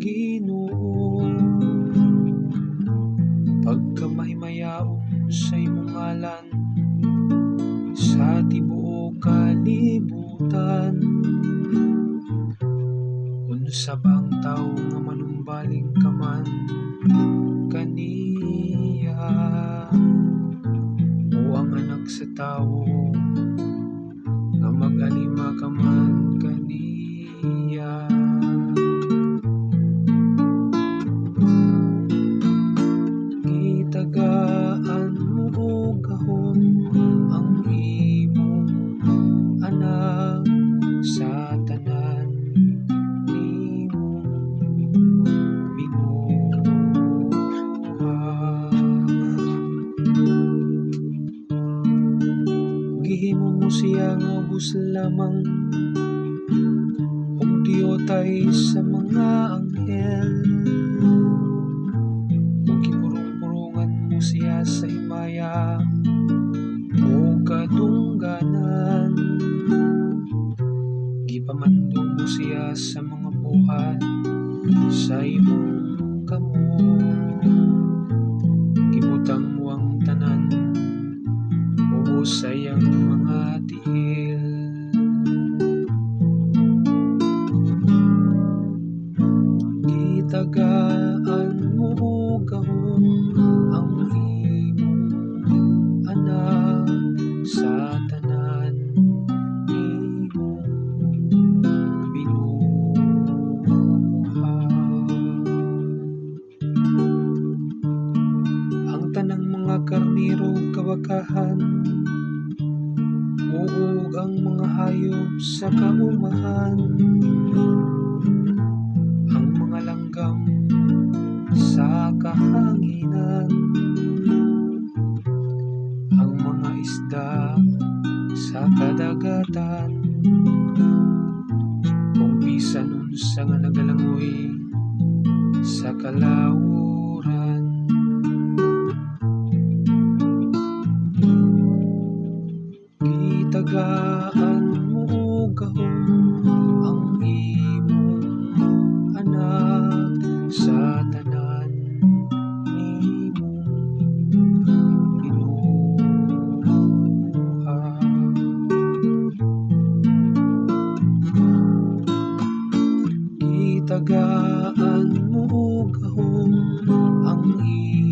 Ginoo, pagkamahimayaon sa imong ngalan sa tibuok kalibutan. Unsa ba ang tawo nga manumbaling ka man kaniya, o ang anak sa tawo nga mag-alima ka man kaniya. Gitagaan mo og gahom ang imong anak sa tanan nimong binuhat. Gihimo mo siya nga ubos lamang og diyotay sa mga anghel, ug gipurong-purongan mo siya sa himaya o kadungganan. Gipamandong mo siya sa mga buhat sa imong kamot. Gibutang mo ang tanan ubos sa iyang mga tiil. Gitagaan mo og gahom ang imong anak sa tanan nimong binuhat. Ang tanang mga karnero kabakahan, ug ang mga hayop sa kaumahan, ang mga langgam sa kahanginan, ang mga isda sa kadagatan, kung bisan unsa nga nagalangoy sa kalawuran. Gitagaan mo og gahom ang imong anak sa tanan nimong binuhat. Gitagaan mo og gahom ang imong